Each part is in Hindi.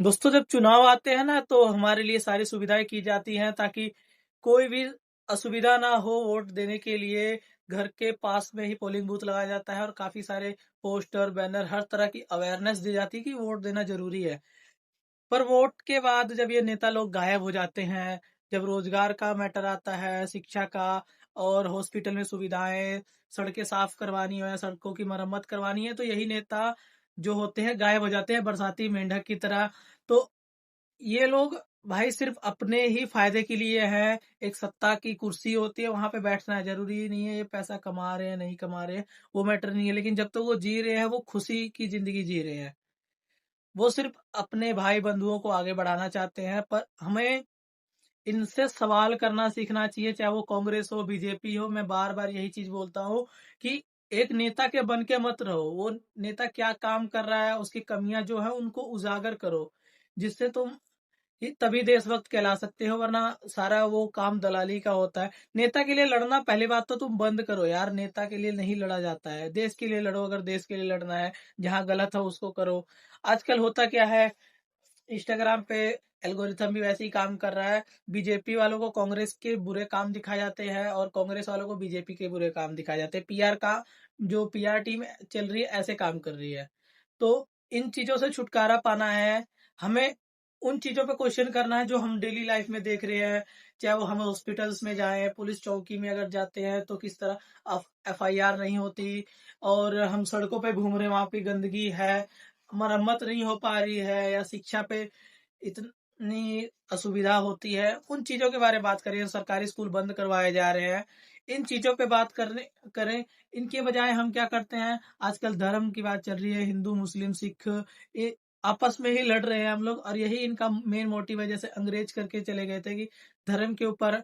दोस्तों जब चुनाव आते हैं ना तो हमारे लिए सारी सुविधाएँ की जाती हैं ताकि कोई भी असुविधा ना हो वोट देने के लिए। घर के पास में ही पोलिंग बूथ लगाया जाता है और काफ़ी सारे पोस्टर, बैनर हर तरह की अवेयरनेस दी जाती है कि वोट देना ज़रूरी है। पर वोट के बाद जब ये नेता लोग गायब हो जाते हैं, जब रोज़गार का मैटर आता है, शिक्षा का और हॉस्पिटल में सुविधाएँ, सड़कें साफ़ करवानी हो या सड़कों की मरम्मत करवानी है, तो यही नेता जो होते हैं गायब हो जाते हैं बरसाती मेंढक की तरह। तो ये लोग भाई सिर्फ़ अपने ही फ़ायदे के लिए हैं, एक सत्ता की कुर्सी होती है, वहाँ पे बैठना है, ज़रूरी नहीं है ये पैसा कमा रहे हैं, नहीं कमा रहे हैं, वो मैटर नहीं है। लेकिन जब तक वो जी रहे हैं, वो खुशी की ज़िंदगी जी रहे हैं। वो सिर्फ़ अपने भाई-बंधुओं को आगे बढ़ाना चाहते हैं, पर हमें इनसे सवाल करना सीखना चाहिए, चाहे वो कांग्रेस हो, बीजेपी हो। मैं बार-बार यही चीज़ बोलता हूँ कि एक नेता के बन के मत रहो। वो नेता क्या काम कर रहा है, उसकी कमियाँ जो हैं, उनको उजागर करो, जिससे तुम ये तभी देशभक्त कहला सकते हो, वरना सारा वो काम दलाली का होता है। नेता के लिए लड़ना पहली बात तो तुम बंद करो यार, नेता के लिए नहीं लड़ा जाता है। देश के लिए लड़ो, अगर देश के लिए लड़ना है, जहाँ गलत है उसको करो। आजकल होता क्या है, इंस्टाग्राम पे एल्गोरिथम भी वैसे ही काम कर रहा है। बीजेपी वालों को कांग्रेस के बुरे काम दिखाए जाते हैं और कांग्रेस वालों को बीजेपी के बुरे काम दिखाए जाते हैं। पीआर का जो पीआर टीम चल रही है, ऐसे काम कर रही है। तो इन चीज़ों से छुटकारा पाना है। हमें उन चीज़ों पे क्वेश्चन करना है जो हम डेली लाइफ में देख रहे हैं। चाहे वो हम हॉस्पिटल्स में जाएँ, पुलिस चौकी में अगर जाते हैं तो किस तरह एफआईआर नहीं होती और हम सड़कों पे घूम रहे हैं, वहाँ पे गंदगी है, मरम्मत नहीं हो पा रही है या शिक्षा पे इतनी असुविधा होती है। उन चीज़ों के बारे में बात करें, सरकारी स्कूल बंद करवाए जा रहे हैं। इन चीज़ों पे बात करने करें, इनके बजाय हम क्या करते हैं, आजकल धर्म की बात चल रही है, हिंदू, मुस्लिम, सिख ये आपस में ही लड़ रहे हैं हम लोग और यही इनका मेन मोटिव है। जैसे अंग्रेज करके चले गए थे कि धर्म के ऊपर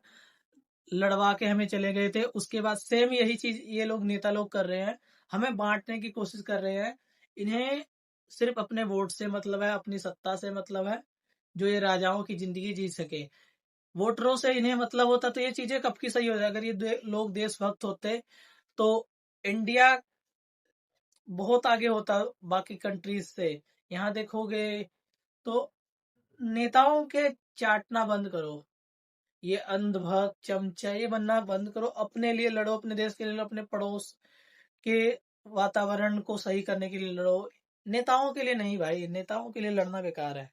लड़वा के हमें चले गए थे। उसके बाद सेम यही चीज़ ये लोग नेता लोग कर रहे हैं। हमें बाँटने की कोशिश कर रहे हैं। इन्हें सिर्फ़ अपने वोट से मतलब है, अपनी सत्ता से मतलब है, जो ये राजाओं की ज़िंदगी जी सके। वोटरों से इन्हें मतलब होता तो ये चीज़ें कब की सही हो जाए। अगर ये लोग देशभक्त होते तो इंडिया बहुत आगे होता बाकी कंट्रीज़ से। यहाँ देखोगे तो नेताओं के चाटना बंद करो। ये अंधभक्त, चमचा ये बनना बंद करो। अपने लिए लड़ो, अपने देश के लिए लड़ो, अपने पड़ोस के वातावरण को सही करने के लिए लड़ो। नेताओं के लिए नहीं भाई, नेताओं के लिए लड़ना बेकार है।